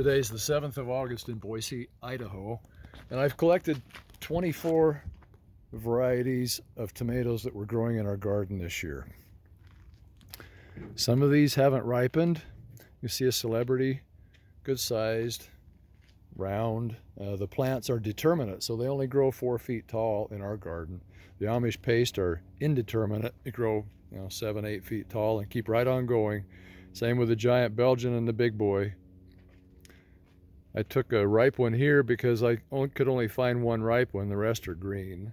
Today's the 7th of August in Boise, Idaho, and I've collected 24 varieties of tomatoes that we're growing in our garden this year. Some of these haven't ripened. You see a celebrity, good sized, round. The plants are determinate, so they only grow 4 feet tall in our garden. The Amish paste are indeterminate. They grow 7, 8 feet tall and keep right on going. Same with the giant Belgian and the big boy. I took a ripe one here because I could only find one ripe one. The rest are green.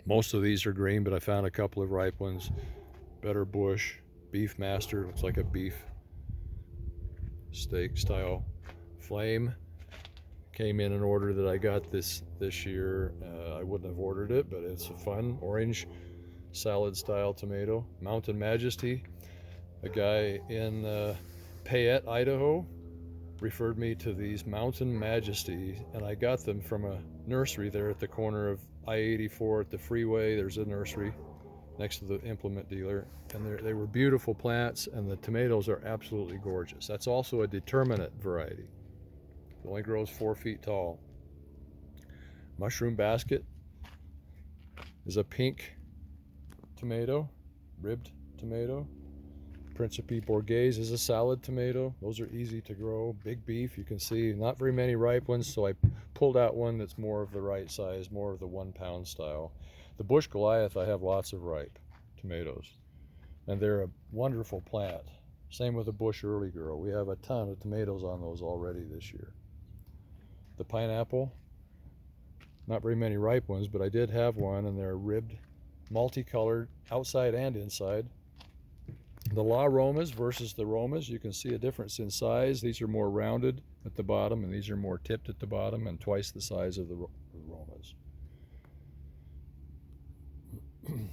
Most of these are green, but I found a couple of ripe ones. Better Bush, Beef Master, looks like a beef steak style. Flame came in an order that I got this year. I wouldn't have ordered it, but it's a fun orange salad style tomato. Mountain Majesty, a guy in Payette, Idaho, referred me to these Mountain Majesty, and I got them from a nursery there at the corner of I-84 at the freeway. There's a nursery next to the implement dealer, and they were beautiful plants, and the tomatoes are absolutely gorgeous. That's also a determinate variety. It only grows 4 feet tall. Mushroom Basket is a pink tomato, ribbed tomato. Principe Bourgeois is a salad tomato. Those are easy to grow. Big Beef, you can see not very many ripe ones, so I pulled out one that's more of the right size, more of the 1 pound style. The Bush Goliath, I have lots of ripe tomatoes, and they're a wonderful plant. Same with the Bush Early Girl. We have a ton of tomatoes on those already this year. The Pineapple, not very many ripe ones, but I did have one, and they're ribbed, multicolored, outside and inside. The La Romas versus the Romas, you can see a difference in size. These are more rounded at the bottom, and these are more tipped at the bottom, and twice the size of the Romas.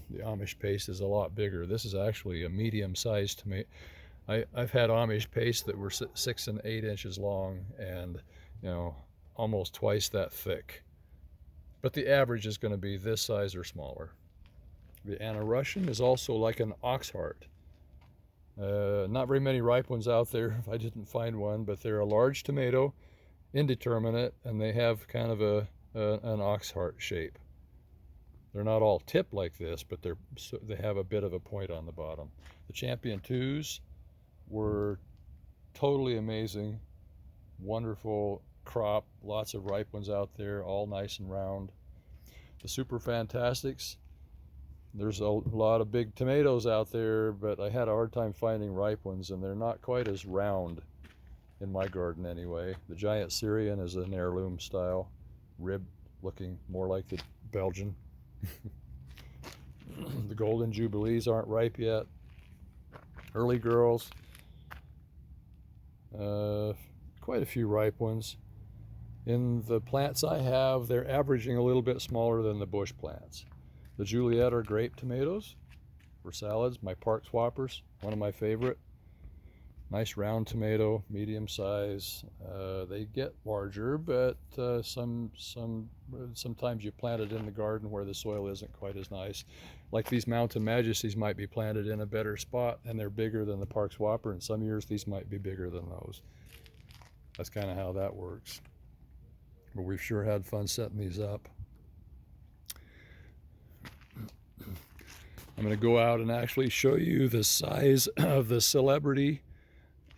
The Amish paste is a lot bigger. This is actually a medium-sized tomato. I've had Amish paste that were 6 and 8 inches long, and almost twice that thick. But the average is going to be this size or smaller. The Anna Russian is also like an ox heart. Not very many ripe ones out there if I didn't find one, but they're a large tomato, indeterminate, and they have kind of an ox heart shape. They're not all tipped like this, but they have a bit of a point on the bottom. The Champion 2s were totally amazing, wonderful crop, lots of ripe ones out there, all nice and round. The Super Fantastics, there's a lot of big tomatoes out there, but I had a hard time finding ripe ones, and they're not quite as round in my garden anyway. The Giant Syrian is an heirloom style, ribbed, looking more like the Belgian. The Golden Jubilees aren't ripe yet. Early Girls, quite a few ripe ones. In the plants I have, they're averaging a little bit smaller than the bush plants. The Juliet are grape tomatoes for salads. My Park Swappers, one of my favorite. Nice round tomato, medium size. They get larger, but sometimes you plant it in the garden where the soil isn't quite as nice. Like these Mountain Majesties might be planted in a better spot, and they're bigger than the Park Swapper, and some years these might be bigger than those. That's kind of how that works. But we've sure had fun setting these up. I'm going to go out and actually show you the size of the Celebrity,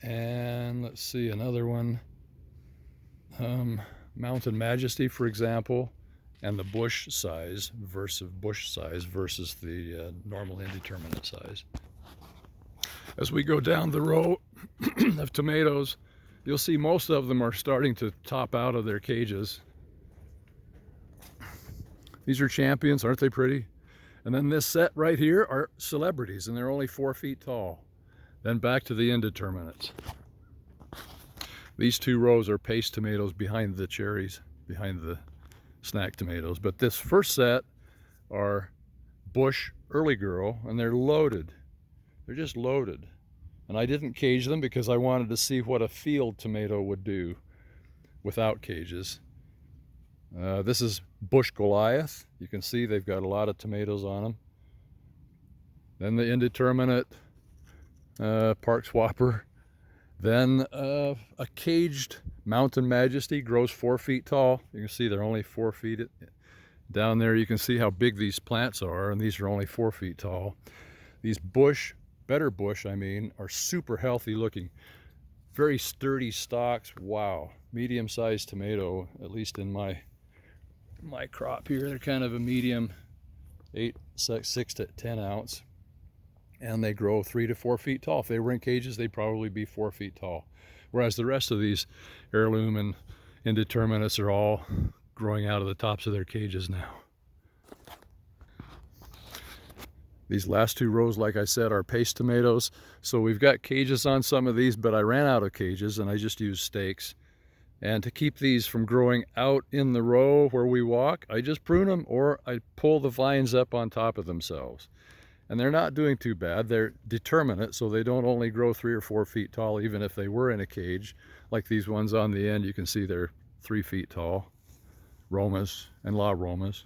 and let's see another one, Mountain Majesty, for example, and the bush size versus the normal indeterminate size. As we go down the row of tomatoes, you'll see most of them are starting to top out of their cages. These are Champions, aren't they pretty? And then this set right here are Celebrities, and they're only 4 feet tall. Then back to the indeterminates. These 2 rows are paste tomatoes behind the cherries, behind the snack tomatoes. But this first set are Bush Early Girl, and they're loaded. They're just loaded. And I didn't cage them because I wanted to see what a field tomato would do without cages. This is Bush Goliath. You can see they've got a lot of tomatoes on them. Then the indeterminate Park Swapper. Then a caged Mountain Majesty grows 4 feet tall. You can see they're only 4 feet. Down there you can see how big these plants are, and these are only 4 feet tall. These better bush, are super healthy looking. Very sturdy stalks. Wow. Medium-sized tomato, at least in my crop here. They're kind of a medium, 6 to 10 ounce. And they grow 3 to 4 feet tall. If they were in cages, they'd probably be 4 feet tall. Whereas the rest of these heirloom and indeterminates are all growing out of the tops of their cages now. These last 2 rows, like I said, are paste tomatoes. So we've got cages on some of these, but I ran out of cages and I just used stakes. And to keep these from growing out in the row where we walk, I just prune them or I pull the vines up on top of themselves. And they're not doing too bad. They're determinate, so they don't only grow 3 or 4 feet tall, even if they were in a cage. Like these ones on the end, you can see they're 3 feet tall. Romas and La Romas.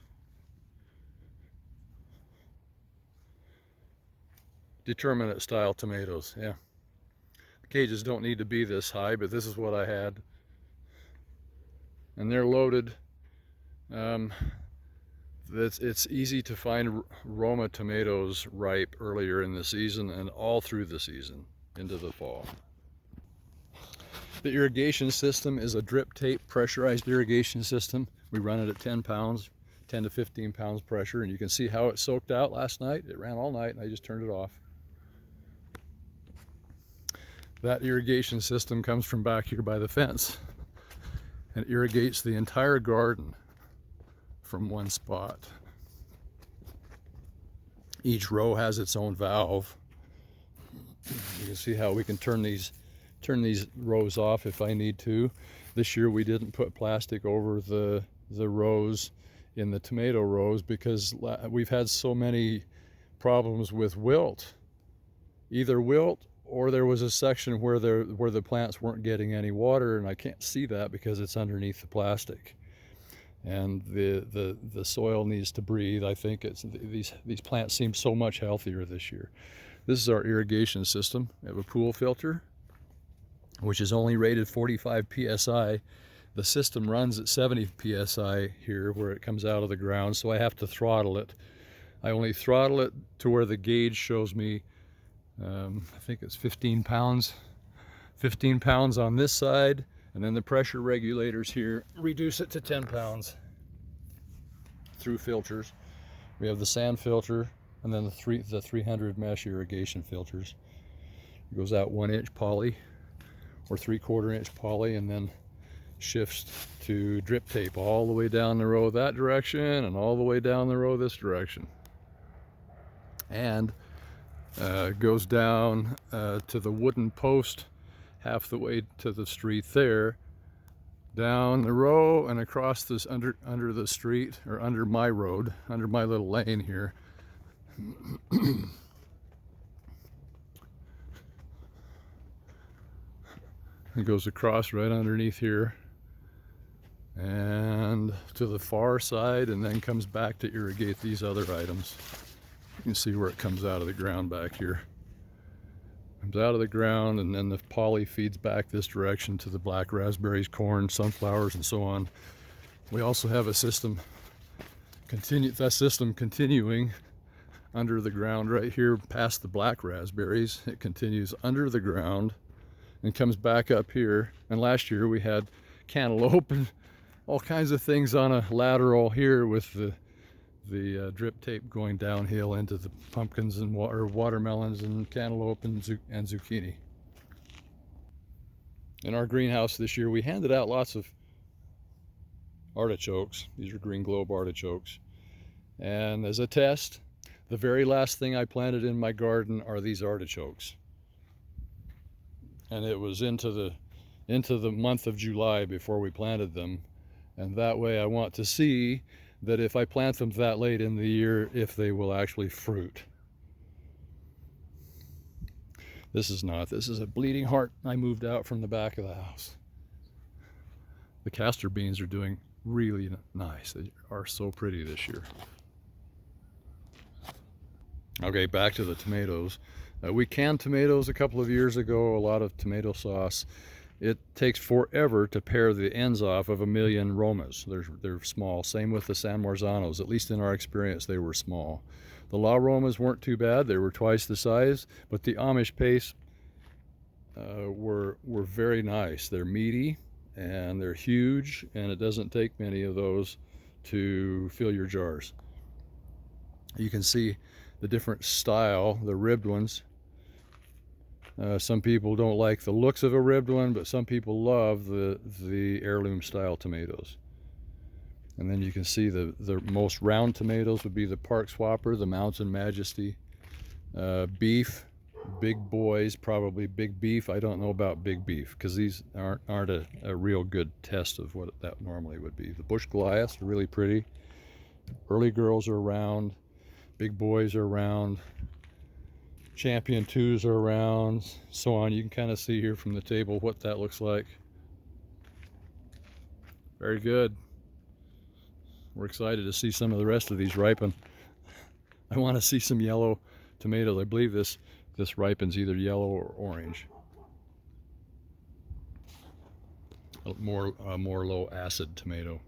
Determinate style tomatoes, yeah. The cages don't need to be this high, but this is what I had. And they're loaded. It's easy to find Roma tomatoes ripe earlier in the season and all through the season into the fall. The irrigation system is a drip tape pressurized irrigation system. We run it at 10 pounds, 10 to 15 pounds pressure, and you can see how it soaked out last night. It ran all night and I just turned it off. That irrigation system comes from back here by the fence and irrigates the entire garden from one spot. Each row has its own valve. You can see how we can turn these rows off if I need to. This year we didn't put plastic over the rows in the tomato rows because we've had so many problems with wilt. Either wilt or there was a section where the plants weren't getting any water, and I can't see that because it's underneath the plastic. And the soil needs to breathe. I think these plants seem so much healthier this year. This is our irrigation system. We have a pool filter, which is only rated 45 psi. The system runs at 70 psi here where it comes out of the ground, so I have to throttle it. I only throttle it to where the gauge shows me, I think it's 15 pounds. 15 pounds on this side, and then the pressure regulators here reduce it to 10 pounds through filters. We have the sand filter and then the 300 mesh irrigation filters. It goes out 1 inch poly or 3/4 inch poly, and then shifts to drip tape all the way down the row that direction and all the way down the row this direction. And goes down to the wooden post half the way to the street there, down the row and across this under the street, or under my road, under my little lane here. It goes across right underneath here and to the far side, and then comes back to irrigate these other items. You can see where it comes out of the ground back here. Comes out of the ground, and then the poly feeds back this direction to the black raspberries, corn, sunflowers, and so on. We also have a system continuing under the ground right here past the black raspberries. It continues under the ground and comes back up here. And last year we had cantaloupe and all kinds of things on a lateral here with the drip tape going downhill into the pumpkins and watermelons and cantaloupe and zucchini. In our greenhouse this year we handed out lots of artichokes. These are green globe artichokes. And as a test, the very last thing I planted in my garden are these artichokes. And it was into the month of July before we planted them. And that way I want to see that if I plant them that late in the year, if they will actually fruit. This is a bleeding heart I moved out from the back of the house. The castor beans are doing really nice. They are so pretty this year. Okay, back to the tomatoes. We canned tomatoes a couple of years ago, a lot of tomato sauce. It takes forever to pare the ends off of 1,000,000 Romas. They're small. Same with the San Marzanos. At least in our experience, they were small. The La Romas weren't too bad. They were twice the size, but the Amish pace were very nice. They're meaty and they're huge, and it doesn't take many of those to fill your jars. You can see the different style, the ribbed ones. Some people don't like the looks of a ribbed one, but some people love the heirloom style tomatoes. And then you can see the most round tomatoes would be the Park Swapper, the Mountain Majesty, beef, big boys, probably big beef. I don't know about big beef because these aren't a real good test of what that normally would be. The Bush Goliaths are really pretty. Early girls are round, big boys are round, Champion 2s are round, so on. You can kind of see here from the table what that looks like. Very good. We're excited to see some of the rest of these ripen. I want to see some yellow tomatoes. I believe this ripens either yellow or orange. A more low acid tomato.